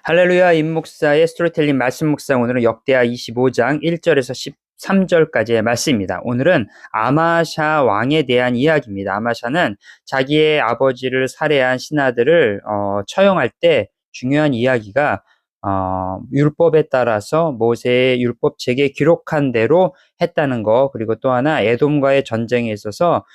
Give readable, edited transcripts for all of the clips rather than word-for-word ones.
할렐루야 임목사의 스토리텔링 말씀 묵상 오늘은 역대하 25장 1절에서 13절까지의 말씀입니다. 오늘은 아마샤 왕에 대한 이야기입니다. 아마샤는 자기의 아버지를 살해한 신하들을 처형할 때 중요한 이야기가 율법에 따라서 모세의 율법책에 기록한 대로 했다는 거, 그리고 또 하나 에돔과의 전쟁에 있어서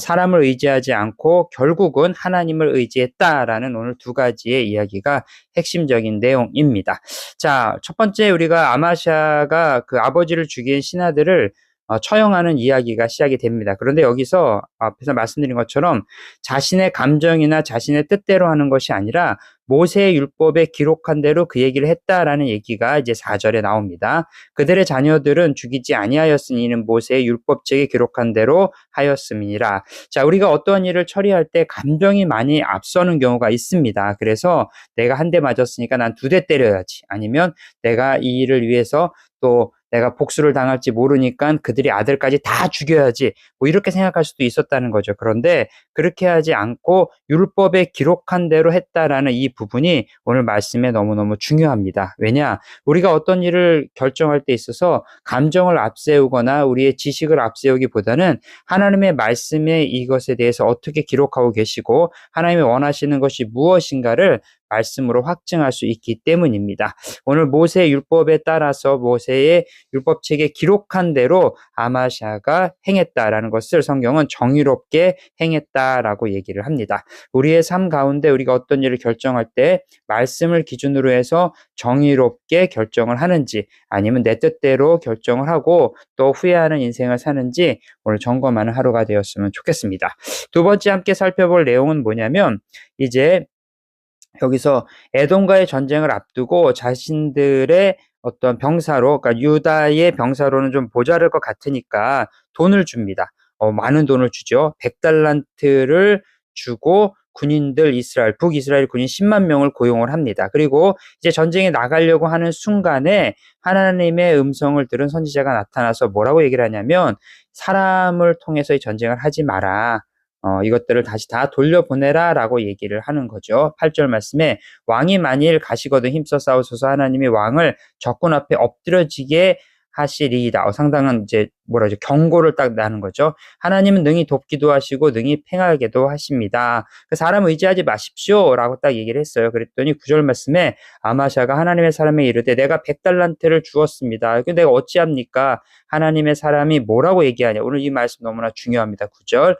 사람을 의지하지 않고 결국은 하나님을 의지했다라는 오늘 두 가지의 이야기가 핵심적인 내용입니다. 자, 첫 번째 우리가 아마샤가 그 아버지를 죽인 신하들을 처형하는 이야기가 시작이 됩니다. 그런데 여기서 앞에서 말씀드린 것처럼 자신의 감정이나 자신의 뜻대로 하는 것이 아니라 모세의 율법에 기록한 대로 그 얘기를 했다라는 얘기가 이제 4절에 나옵니다. 그들의 자녀들은 죽이지 아니하였으니 이는 모세의 율법책에 기록한 대로 하였음이니라. 자, 우리가 어떠한 일을 처리할 때 감정이 많이 앞서는 경우가 있습니다. 그래서 내가 한 대 맞았으니까 난 두 대 때려야지. 아니면 내가 이 일을 위해서 또 내가 복수를 당할지 모르니까 그들이 아들까지 다 죽여야지. 뭐 이렇게 생각할 수도 있었다는 거죠. 그런데 그렇게 하지 않고 율법에 기록한 대로 했다라는 이 부분이 오늘 말씀에 너무너무 중요합니다. 왜냐? 우리가 어떤 일을 결정할 때 있어서 감정을 앞세우거나 우리의 지식을 앞세우기보다는 하나님의 말씀에 이것에 대해서 어떻게 기록하고 계시고 하나님이 원하시는 것이 무엇인가를 말씀으로 확증할 수 있기 때문입니다. 오늘 모세의 율법에 따라서 모세의 율법책에 기록한 대로 아마샤가 행했다라는 것을 성경은 정의롭게 행했다라고 얘기를 합니다. 우리의 삶 가운데 우리가 어떤 일을 결정할 때 말씀을 기준으로 해서 정의롭게 결정을 하는지 아니면 내 뜻대로 결정을 하고 또 후회하는 인생을 사는지 오늘 점검하는 하루가 되었으면 좋겠습니다. 두 번째 함께 살펴볼 내용은 뭐냐면 이제 여기서 에돔과의 전쟁을 앞두고 자신들의 어떤 병사로, 그러니까 유다의 병사로는 좀 모자랄 것 같으니까 돈을 줍니다. 많은 돈을 주죠. 100달란트를 주고 군인들 북이스라엘 군인 10만 명을 고용을 합니다. 그리고 이제 전쟁에 나가려고 하는 순간에 하나님의 음성을 들은 선지자가 나타나서 뭐라고 얘기를 하냐면 사람을 통해서 이 전쟁을 하지 마라. 이것들을 다시 다 돌려보내라 라고 얘기를 하는 거죠. 8절 말씀에 왕이 만일 가시거든 힘써 싸우소서 하나님이 왕을 적군 앞에 엎드려지게 하시리이다. 상당한 이제 경고를 딱 나는 거죠. 하나님은 능히 돕기도 하시고 능히 팽하게도 하십니다. 사람 의지하지 마십시오 라고 딱 얘기를 했어요. 그랬더니 9절 말씀에 아마샤가 하나님의 사람에게 이르되 내가 100달란트를 주었습니다. 내가 어찌합니까? 하나님의 사람이 뭐라고 얘기하냐. 오늘 이 말씀 너무나 중요합니다. 9절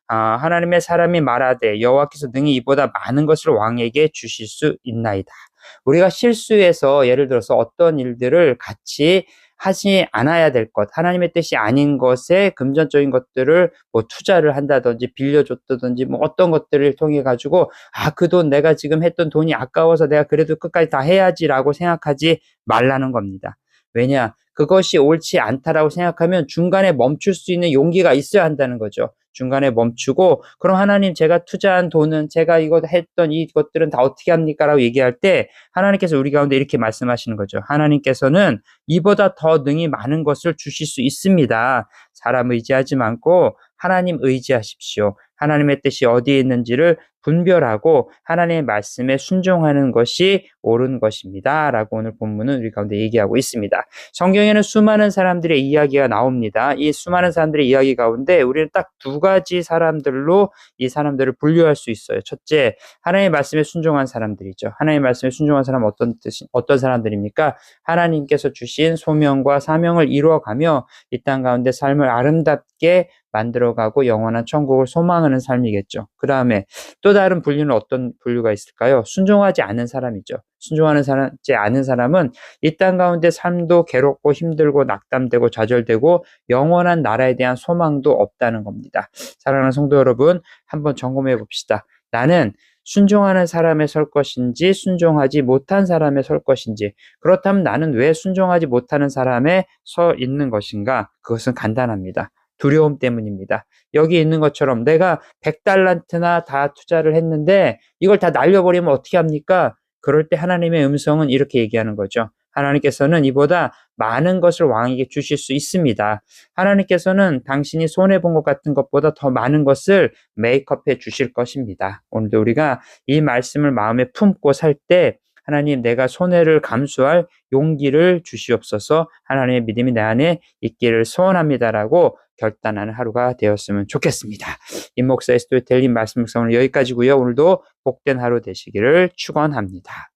하나님의 사람이 말하되 여호와께서 능히 이보다 많은 것을 왕에게 주실 수 있나이다. 우리가 실수해서 예를 들어서 어떤 일들을 같이 하지 않아야 될 것, 하나님의 뜻이 아닌 것에 금전적인 것들을 뭐 투자를 한다든지 빌려줬다든지 뭐 어떤 것들을 통해 가지고 그 돈 내가 지금 했던 돈이 아까워서 내가 그래도 끝까지 다 해야지라고 생각하지 말라는 겁니다. 왜냐? 그것이 옳지 않다라고 생각하면 중간에 멈출 수 있는 용기가 있어야 한다는 거죠. 중간에 멈추고 그럼 하나님 제가 투자한 돈은 제가 이거 했던 이것들은 다 어떻게 합니까? 라고 얘기할 때 하나님께서 우리 가운데 이렇게 말씀하시는 거죠. 하나님께서는 이보다 더 능히 많은 것을 주실 수 있습니다. 사람 의지하지 말고 하나님 의지하십시오. 하나님의 뜻이 어디에 있는지를 분별하고 하나님의 말씀에 순종하는 것이 옳은 것입니다. 라고 오늘 본문은 우리 가운데 얘기하고 있습니다. 성경에는 수많은 사람들의 이야기가 나옵니다. 이 수많은 사람들의 이야기 가운데 우리는 딱 두 가지 사람들로 이 사람들을 분류할 수 있어요. 첫째, 하나님의 말씀에 순종한 사람들이죠. 하나님의 말씀에 순종한 사람은 어떤 사람들입니까? 하나님께서 주신 소명과 사명을 이루어가며 이 땅 가운데 삶을 아름답게 만들어가고 영원한 천국을 소망하는 삶이겠죠. 그 다음에 또 다른 분류는 어떤 분류가 있을까요? 순종하지 않은 사람이죠. 순종하지 않은 사람은 이 땅 가운데 삶도 괴롭고 힘들고 낙담되고 좌절되고 영원한 나라에 대한 소망도 없다는 겁니다. 사랑하는 성도 여러분, 한번 점검해 봅시다. 나는 순종하는 사람에 설 것인지 순종하지 못한 사람에 설 것인지, 그렇다면 나는 왜 순종하지 못하는 사람에 서 있는 것인가? 그것은 간단합니다. 두려움 때문입니다. 여기 있는 것처럼 내가 100달란트나 다 투자를 했는데 이걸 다 날려버리면 어떻게 합니까? 그럴 때 하나님의 음성은 이렇게 얘기하는 거죠. 하나님께서는 이보다 많은 것을 왕에게 주실 수 있습니다. 하나님께서는 당신이 손해본 것 같은 것보다 더 많은 것을 메이크업해 주실 것입니다. 오늘도 우리가 이 말씀을 마음에 품고 살 때 하나님, 내가 손해를 감수할 용기를 주시옵소서. 하나님의 믿음이 내 안에 있기를 소원합니다라고 결단하는 하루가 되었으면 좋겠습니다. 임 목사의 스토리텔링 말씀 묵상은 여기까지고요. 오늘도 복된 하루 되시기를 축원합니다.